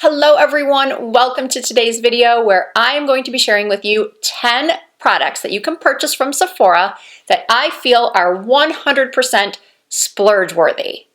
Hello everyone, welcome to today's video where I am going to be sharing with you 10 products that you can purchase from Sephora that I feel are 100% splurge-worthy.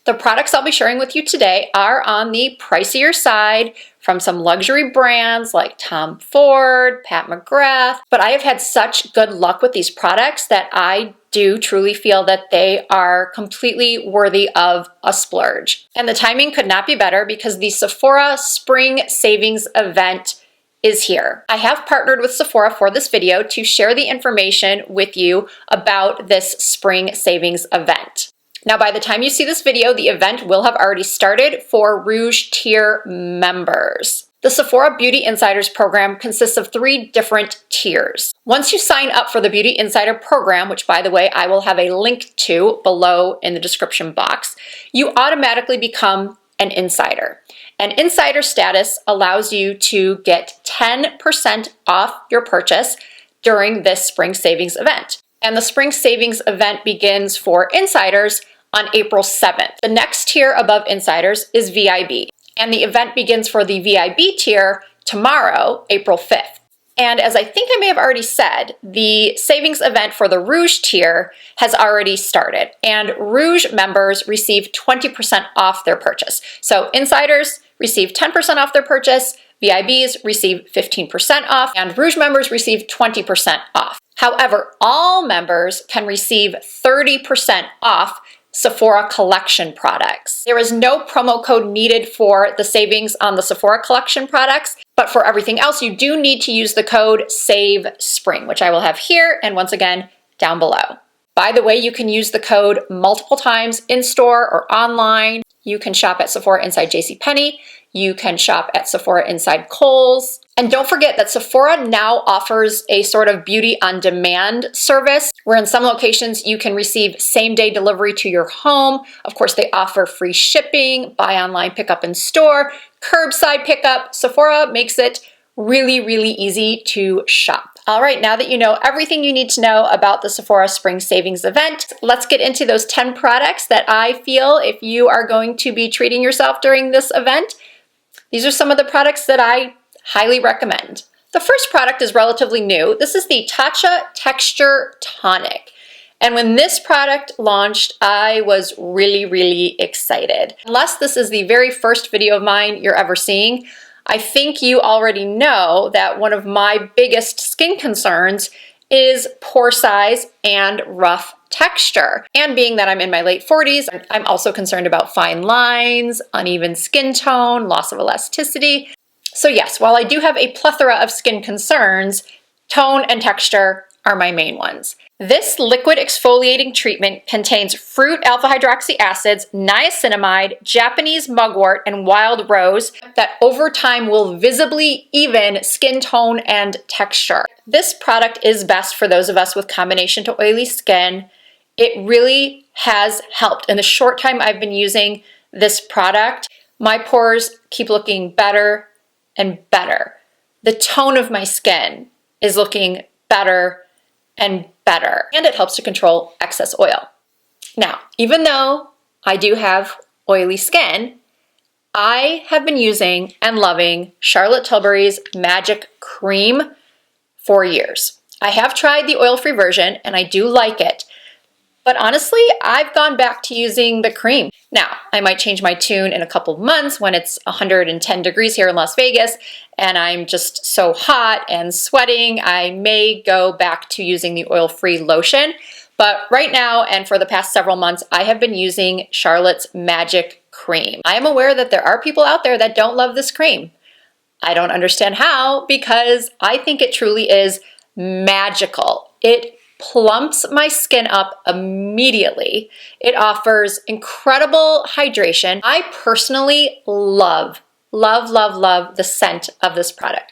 The products I'll be sharing with you today are on the pricier side from some luxury brands like Tom Ford, Pat McGrath, but I have had such good luck with these products that I do truly feel that they are completely worthy of a splurge. And the timing could not be better because the Sephora Spring Savings Event is here. I have partnered with Sephora for this video to share the information with you about this Spring Savings Event. Now, by the time you see this video, the event will have already started for Rouge Tier members. The Sephora Beauty Insiders program consists of 3 different tiers. Once you sign up for the Beauty Insider program, which by the way, I will have a link to below in the description box, you automatically become an insider. And insider status allows you to get 10% off your purchase during this Spring Savings event. And the Spring Savings event begins for insiders on April 7th. The next tier above insiders is VIB, and the event begins for the VIB tier tomorrow, April 5th. And as I think I may have already said, the savings event for the Rouge tier has already started, and Rouge members receive 20% off their purchase. So insiders receive 10% off their purchase, VIBs receive 15% off, and Rouge members receive 20% off. However, all members can receive 30% off Sephora collection products. There is no promo code needed for the savings on the Sephora collection products, but for everything else, you do need to use the code SAVESPRING, which I will have here and once again down below. By the way, you can use the code multiple times in store or online. You can shop at Sephora inside JCPenney. You can shop at Sephora inside Kohl's. And don't forget that Sephora now offers a sort of beauty on demand service where in some locations you can receive same-day delivery to your home. Of course, they offer free shipping, buy online, pickup in store, curbside pickup. Sephora makes it really, really easy to shop. All right, now that you know everything you need to know about the Sephora Spring Savings Event, let's get into those 10 products that I feel if you are going to be treating yourself during this event. These are some of the products that I highly recommend. The first product is relatively new. This is the Tatcha Texture Tonic. And when this product launched, I was really, really excited. Unless this is the very first video of mine you're ever seeing, I think you already know that one of my biggest skin concerns is pore size and rough texture. And being that I'm in my late 40s, I'm also concerned about fine lines, uneven skin tone, loss of elasticity. So yes, while I do have a plethora of skin concerns, tone and texture are my main ones. This liquid exfoliating treatment contains fruit alpha hydroxy acids, niacinamide, Japanese mugwort, and wild rose that over time will visibly even skin tone and texture. This product is best for those of us with combination to oily skin. It really has helped. In the short time I've been using this product, my pores keep looking better and better. The tone of my skin is looking better and better, and it helps to control excess oil. Now, even though I do have oily skin, I have been using and loving Charlotte Tilbury's Magic Cream for years. I have tried the oil-free version and I do like it, but honestly, I've gone back to using the cream. Now, I might change my tune in a couple of months when it's 110 degrees here in Las Vegas and I'm just so hot and sweating, I may go back to using the oil-free lotion. But right now and for the past several months, I have been using Charlotte's Magic Cream. I am aware that there are people out there that don't love this cream. I don't understand how, because I think it truly is magical. It plumps my skin up immediately. It offers incredible hydration. I personally love the scent of this product.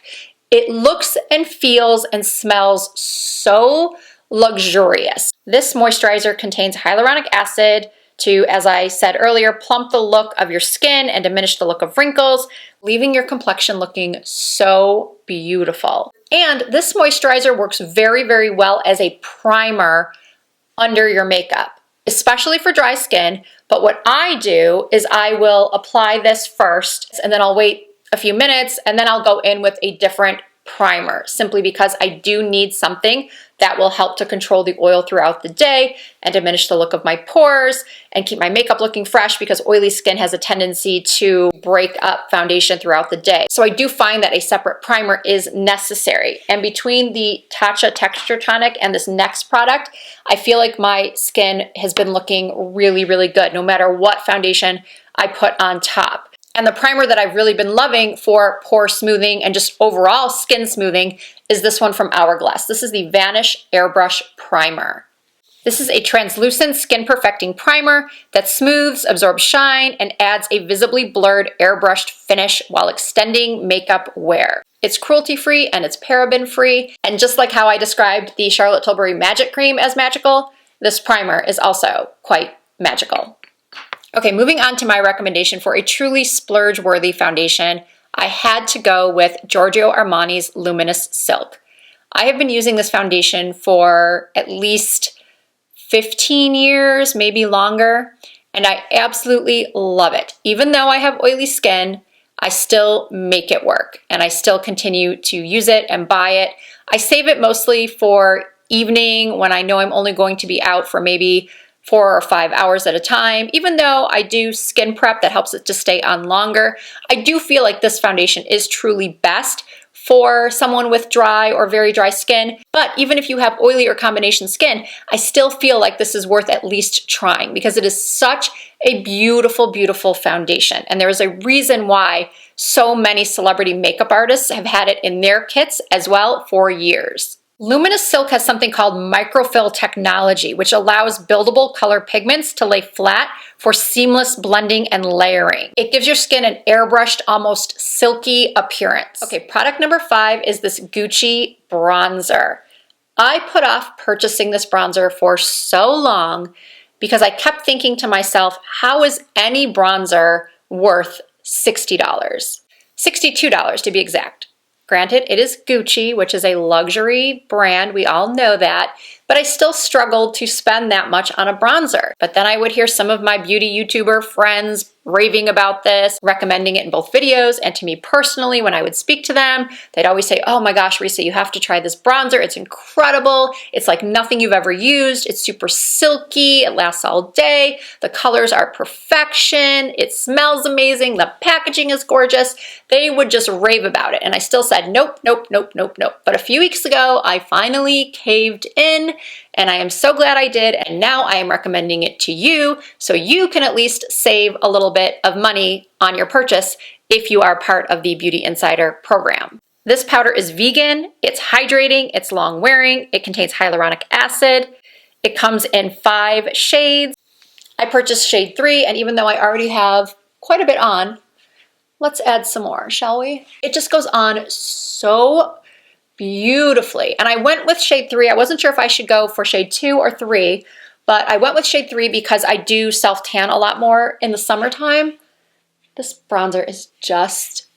It looks and feels and smells so luxurious. This moisturizer contains hyaluronic acid to, as I said earlier, plump the look of your skin and diminish the look of wrinkles, leaving your complexion looking so beautiful. And this moisturizer works very, very well as a primer under your makeup, especially for dry skin. But what I do is I will apply this first and then I'll wait a few minutes and then I'll go in with a different primer, simply because I do need something that will help to control the oil throughout the day and diminish the look of my pores and keep my makeup looking fresh, because oily skin has a tendency to break up foundation throughout the day. So I do find that a separate primer is necessary. And between the Tatcha Texture Tonic and this next product, I feel like my skin has been looking really, really good no matter what foundation I put on top. And the primer that I've really been loving for pore smoothing and just overall skin smoothing is this one from Hourglass. This is the Vanish Airbrush Primer. This is a translucent skin perfecting primer that smooths, absorbs shine, and adds a visibly blurred airbrushed finish while extending makeup wear. It's cruelty-free and it's paraben-free. And just like how I described the Charlotte Tilbury Magic Cream as magical, this primer is also quite magical. Okay, moving on to my recommendation for a truly splurge-worthy foundation, I had to go with Giorgio Armani's Luminous Silk. I have been using this foundation for at least 15 years, maybe longer, and I absolutely love it. Even though I have oily skin, I still make it work, and I still continue to use it and buy it. I save it mostly for evening when I know I'm only going to be out for maybe 4 or 5 hours at a time. Even though I do skin prep that helps it to stay on longer, I do feel like this foundation is truly best for someone with dry or very dry skin. But even if you have oily or combination skin, I still feel like this is worth at least trying, because it is such a beautiful, beautiful foundation. And there is a reason why so many celebrity makeup artists have had it in their kits as well for years. Luminous Silk has something called microfill technology, which allows buildable color pigments to lay flat for seamless blending and layering. It gives your skin an airbrushed, almost silky appearance. Okay, product number 5 is this Gucci bronzer. I put off purchasing this bronzer for so long because I kept thinking to myself, how is any bronzer worth $60? $62 to be exact. Granted, it is Gucci, which is a luxury brand. We all know that. But I still struggled to spend that much on a bronzer. But then I would hear some of my beauty YouTuber friends raving about this, recommending it in both videos, and to me personally, when I would speak to them, they'd always say, oh my gosh, Risa, you have to try this bronzer. It's incredible. It's like nothing you've ever used. It's super silky. It lasts all day. The colors are perfection. It smells amazing. The packaging is gorgeous. They would just rave about it. And I still said, nope, nope, nope, nope, nope. But a few weeks ago, I finally caved in, and I am so glad I did. And now I am recommending it to you so you can at least save a little bit of money on your purchase if you are part of the Beauty Insider program. This powder is vegan, it's hydrating, it's long wearing, it contains hyaluronic acid. It comes in 5 shades. I purchased shade 3, and even though I already have quite a bit on, let's add some more, shall we? It just goes on so beautifully. And I went with shade 3. I wasn't sure if I should go for shade 2 or 3, but I went with shade 3 because I do self-tan a lot more in the summertime. This bronzer is just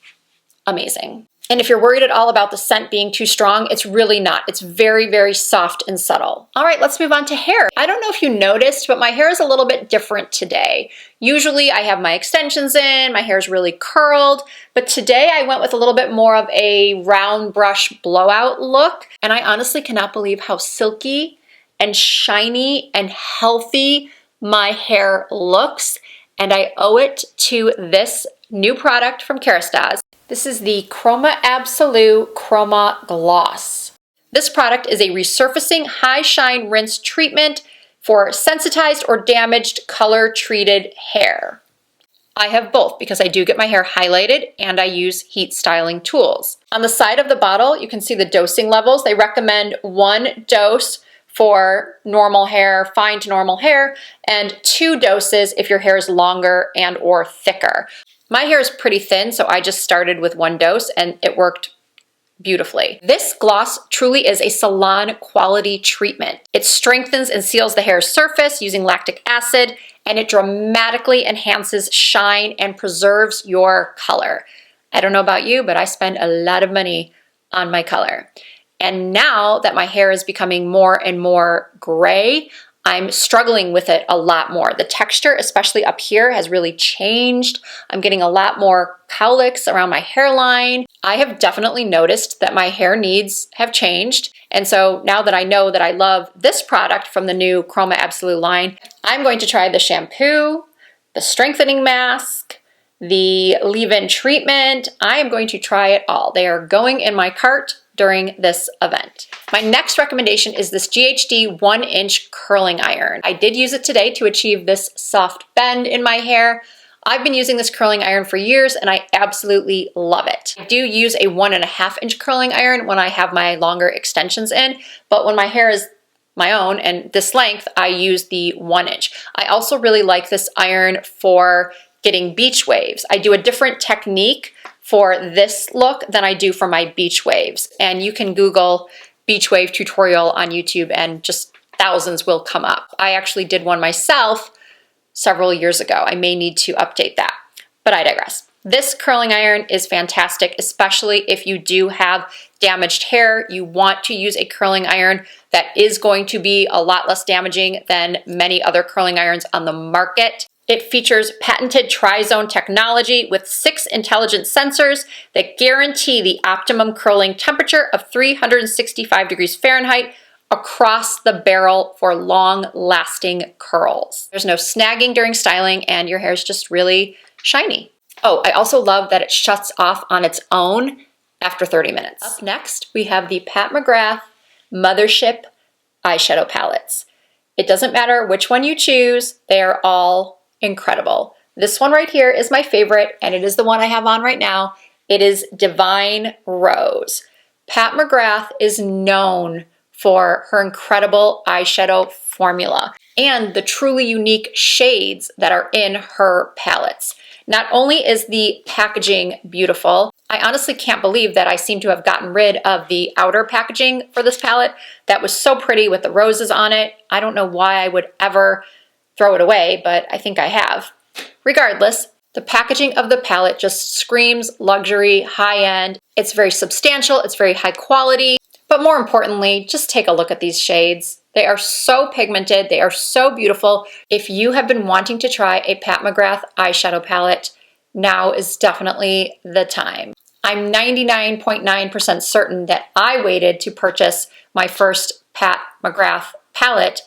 amazing. And if you're worried at all about the scent being too strong, it's really not. It's very, very soft and subtle. All right, let's move on to hair. I don't know if you noticed, but my hair is a little bit different today. Usually I have my extensions in, my hair is really curled, but today I went with a little bit more of a round brush blowout look. And I honestly cannot believe how silky and shiny and healthy my hair looks. And I owe it to this new product from Kerastase. This is the Chroma Absolute Chroma Gloss. This product is a resurfacing high shine rinse treatment for sensitized or damaged color treated hair. I have both because I do get my hair highlighted and I use heat styling tools. On the side of the bottle, you can see the dosing levels. They recommend 1 dose for normal hair, fine to normal hair, and 2 doses if your hair is longer and or thicker. My hair is pretty thin, so I just started with 1 dose and it worked beautifully. This gloss truly is a salon quality treatment. It strengthens and seals the hair's surface using lactic acid, and it dramatically enhances shine and preserves your color. I don't know about you, but I spend a lot of money on my color. And now that my hair is becoming more and more gray, I'm struggling with it a lot more. The texture, especially up here, has really changed. I'm getting a lot more cowlicks around my hairline. I have definitely noticed that my hair needs have changed. And so now that I know that I love this product from the new Chroma Absolute line, I'm going to try the shampoo, the strengthening mask, the leave-in treatment. I am going to try it all. They are going in my cart during this event. My next recommendation is this GHD 1-inch curling iron. I did use it today to achieve this soft bend in my hair. I've been using this curling iron for years and I absolutely love it. I do use a 1.5-inch curling iron when I have my longer extensions in, but when my hair is my own and this length, I use the 1-inch. I also really like this iron for getting beach waves. I do a different technique for this look than I do for my beach waves. And you can Google beach wave tutorial on YouTube and just thousands will come up. I actually did one myself several years ago. I may need to update that, but I digress. This curling iron is fantastic, especially if you do have damaged hair. You want to use a curling iron that is going to be a lot less damaging than many other curling irons on the market. It features patented tri-zone technology with 6 intelligent sensors that guarantee the optimum curling temperature of 365 degrees Fahrenheit across the barrel for long-lasting curls. There's no snagging during styling and your hair is just really shiny. Oh, I also love that it shuts off on its own after 30 minutes. Up next, we have the Pat McGrath Mothership eyeshadow palettes. It doesn't matter which one you choose, they are all incredible. This one right here is my favorite, and it is the one I have on right now. It is Divine Rose. Pat McGrath is known for her incredible eyeshadow formula and the truly unique shades that are in her palettes. Not only is the packaging beautiful, I honestly can't believe that I seem to have gotten rid of the outer packaging for this palette that was so pretty with the roses on it. I don't know why I would ever throw it away, but I think I have. Regardless, the packaging of the palette just screams luxury, high-end. It's very substantial, it's very high quality, but more importantly, just take a look at these shades. They are so pigmented, they are so beautiful. If you have been wanting to try a Pat McGrath eyeshadow palette, now is definitely the time. I'm 99.9% certain that I waited to purchase my first Pat McGrath palette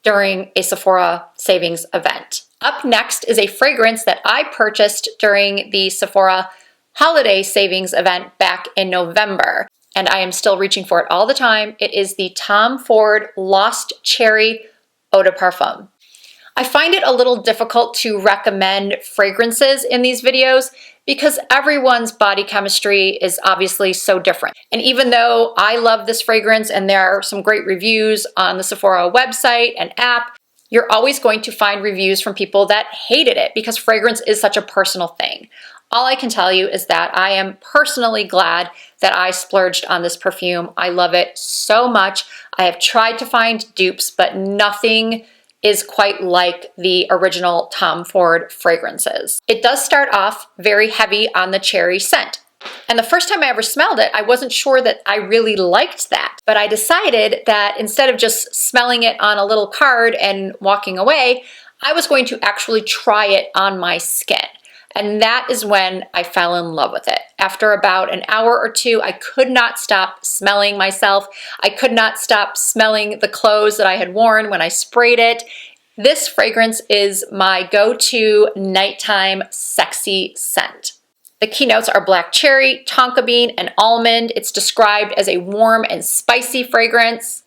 during a Sephora savings event. Up next is a fragrance that I purchased during the Sephora holiday savings event back in November, and I am still reaching for it all the time. It is the Tom Ford Lost Cherry Eau de Parfum. I find it a little difficult to recommend fragrances in these videos because everyone's body chemistry is obviously so different. And even though I love this fragrance and there are some great reviews on the Sephora website and app, you're always going to find reviews from people that hated it because fragrance is such a personal thing. All I can tell you is that I am personally glad that I splurged on this perfume. I love it so much. I have tried to find dupes, but nothing is quite like the original Tom Ford fragrances. It does start off very heavy on the cherry scent. And the first time I ever smelled it, I wasn't sure that I really liked that. But I decided that instead of just smelling it on a little card and walking away, I was going to actually try it on my skin. And that is when I fell in love with it. After about an hour or two, I could not stop smelling myself. I could not stop smelling the clothes that I had worn when I sprayed it. This fragrance is my go-to nighttime sexy scent. The keynotes are black cherry, tonka bean, and almond. It's described as a warm and spicy fragrance.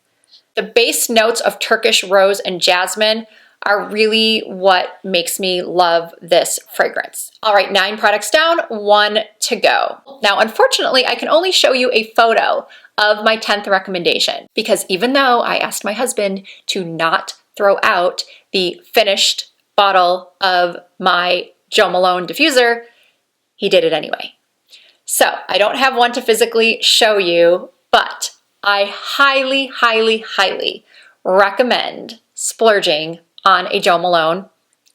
The base notes of Turkish rose and jasmine are really what makes me love this fragrance. All right, 9 products down, 1 to go. Now, unfortunately, I can only show you a photo of my 10th recommendation because even though I asked my husband to not throw out the finished bottle of my Jo Malone diffuser, he did it anyway. So I don't have one to physically show you, but I highly, highly, highly recommend splurging on a Jo Malone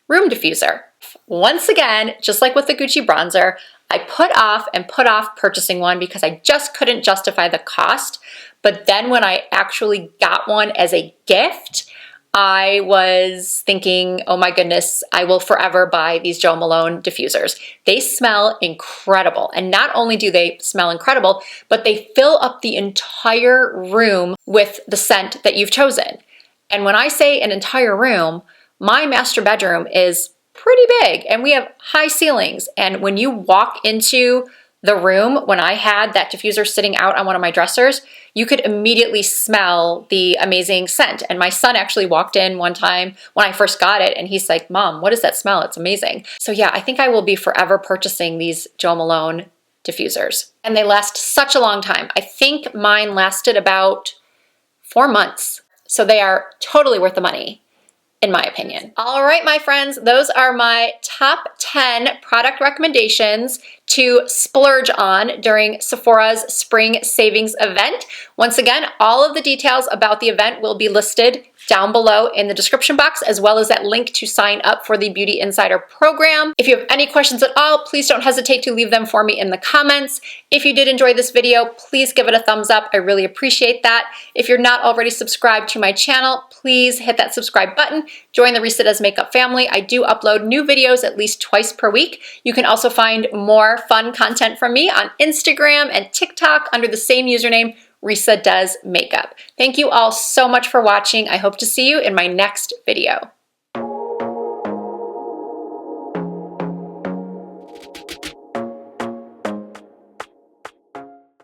room diffuser. Once again, just like with the Gucci bronzer, I put off purchasing one because I just couldn't justify the cost. But then when I actually got one as a gift, I was thinking, oh my goodness, I will forever buy these Jo Malone diffusers. They smell incredible. And not only do they smell incredible, but they fill up the entire room with the scent that you've chosen. And when I say an entire room, my master bedroom is pretty big and we have high ceilings. And when you walk into the room, when I had that diffuser sitting out on one of my dressers, you could immediately smell the amazing scent. And my son actually walked in one time when I first got it and he's like, Mom, what is that smell? It's amazing. So yeah, I think I will be forever purchasing these Jo Malone diffusers. And they last such a long time. I think mine lasted about 4 months. So they are totally worth the money, in my opinion. All right, my friends, those are my top 10 product recommendations to splurge on during Sephora's spring savings event. Once again, all of the details about the event will be listed down below in the description box, as well as that link to sign up for the Beauty Insider program. If you have any questions at all, please don't hesitate to leave them for me in the comments. If you did enjoy this video, please give it a thumbs up. I really appreciate that. If you're not already subscribed to my channel, please hit that subscribe button. Join the Risa Does Makeup family. I do upload new videos at least twice per week. You can also find more fun content from me on Instagram and TikTok under the same username, Risa Does Makeup. Thank you all so much for watching. I hope to see you in my next video.